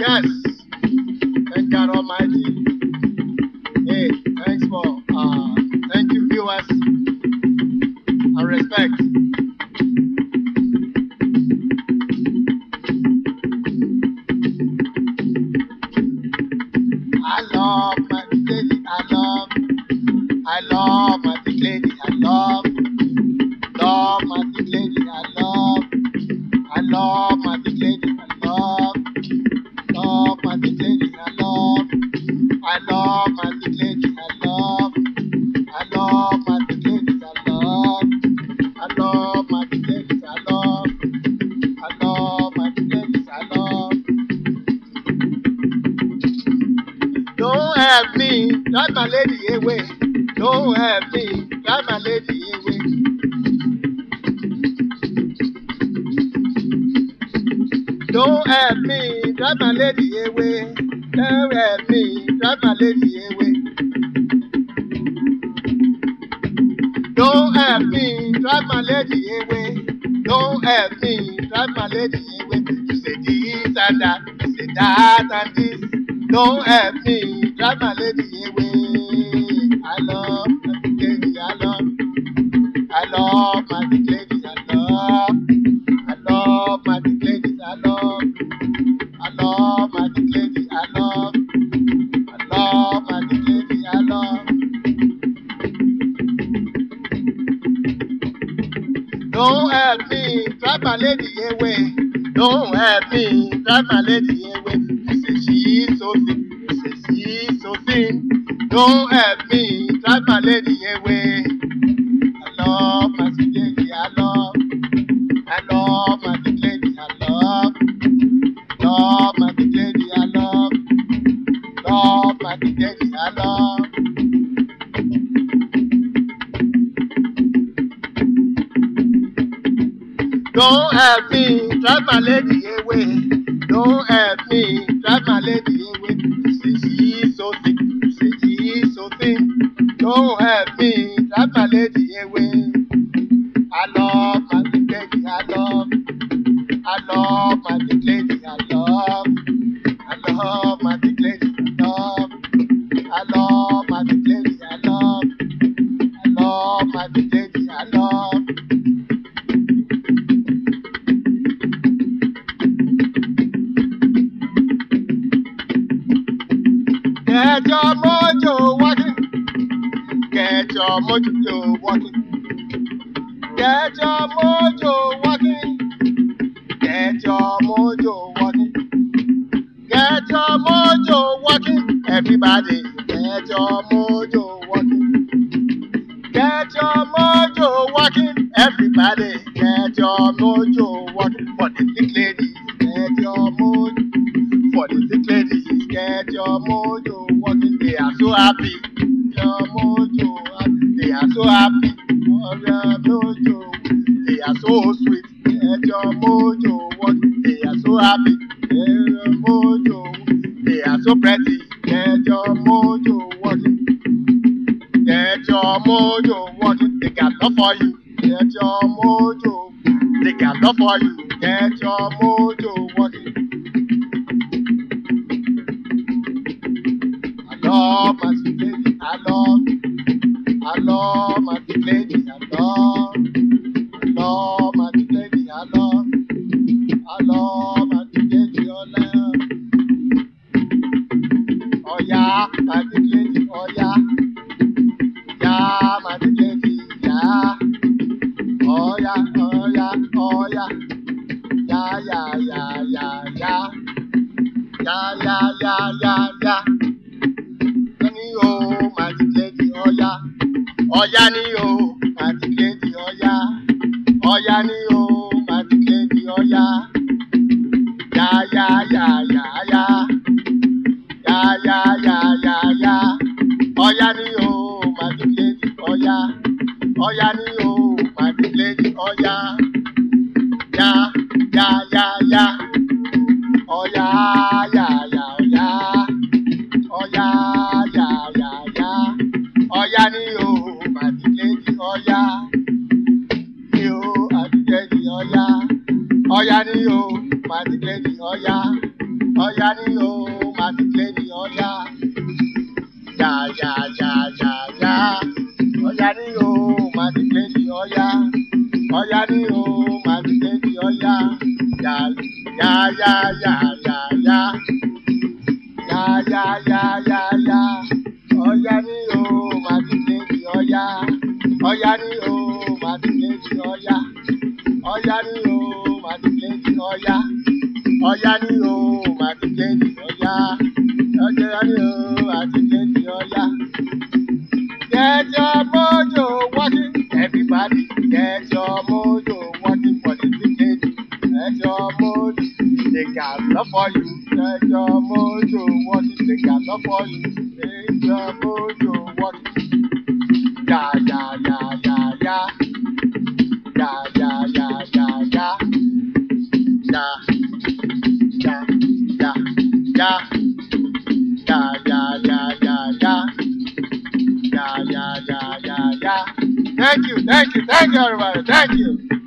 Yes. Thank God Almighty. Hey, thanks for thank you viewers and respect. I love my lady. I love my big lady. I love my big lady. I love my big lady. I love my big lady. I love my big lady. I love my big lady. I love my big lady. I love my big lady. I love. Don't have me, drive my lady away. Don't have me, drive my lady away. Don't have me, drive my lady away. Don't have me, drive my lady away. Don't have me, drive my lady away. Don't have me, drive my lady away. You say this and that, you say that and this. Don't have me, drive my lady away. I love my big lady, I love my big lady, I love my big lady, I love my big lady, I love my big lady, I love. Don't have me, drive my lady away. Don't have me, drive my lady away. You say she's so thin, you say she's so thin. Don't have me, drive my lady away. I love my big lady, I love my big lady, I love my big lady, I love my big lady, I love. Don't have me, drive my lady away. Don't have me, drive my lady away. You say she's so thick, you say she's so thin. Don't have me, drive my lady away. I love my big lady, I love my big lady, I love my big lady, I love my big lady, I love my big lady, I love. Get your mojo walking. Get your mojo walking. Get your mojo walking. Get your mojo walking. Get your mojo walking. Everybody, get your mojo walking. Get your mojo walking. Everybody, get your mojo walking. For the sick ladies, get your mojo. For the sick ladies, get your mojo walking. They are so happy. Your mojo, they are so happy. Oh, your mojo, they are so sweet. Get your mojo walking. They are so happy. Get your mojo, they are so pretty. Get your mojo walking. Get your mojo walking. They got love for you. Get your mojo. They got love for you. Get your mojo walking. I love my sweet lady. I love my big lady. I love my big lady. I love my big lady. Oh yeah, my big lady. Oh yeah, yeah, my big lady. Yeah. Oh yeah, oh yeah, oh yeah. Yeah, yeah, yeah, yeah, yeah. Yeah, yeah, yeah, yeah, yeah. Oh, my big lady, oh yeah. Oh yeah, ni oh, my big lady, oh yeah. Oh yeah, ni oh, my big lady, oh yeah. Yeah, yeah, yeah, yeah, yeah. Yeah, yeah, yeah, yeah, yeah. Oh yeah, ni oh, my big lady, oh yeah. Oh yeah, ni oh, my big lady, oh yeah. Yeah, yeah, yeah, yeah. Oh yeah, yeah, yeah, yeah. Oh yeah, yeah, yeah, yeah. Oh yeah, ni oh, my big lady, oh yeah. Ni oh, my big lady, oh yeah. Oh yeah, ni oh, my big lady, oh yeah. ọ̀yá ni o, máa ti play ni ọ̀yá. Ya ya ya ya ya, ọ̀yá ni o, máa ti play ni ọ̀yá. Ọ̀yá ni o, máa ti play ni ọ̀yá. Ya ya ya ya ya ya. Ya ya ya ya ya, ọ̀yá ni o, máa ti play ni ọ̀yá. Ọ̀yá ni o, máa ti play ni ọ̀yá. Ọ̀yá ni o, máa ti play ni ọ̀yá. Ọ̀yá ni o, máa ti play ni ọ̀yá. Ọ̀yá ni o, máa ti play ni ọ̀yá. Get your mojo working, everybody. Get your mojo working for the ticket. Get your mojo, they got love for you. Get your mojo working, they got love for you. Get your mojo working. Ya ya ya ya ya. Ya ya ya ya ya. Ya ya ya ya. Ya ya ya ya ya. Ya ya ya ya ya. Thank you, everybody. Thank you.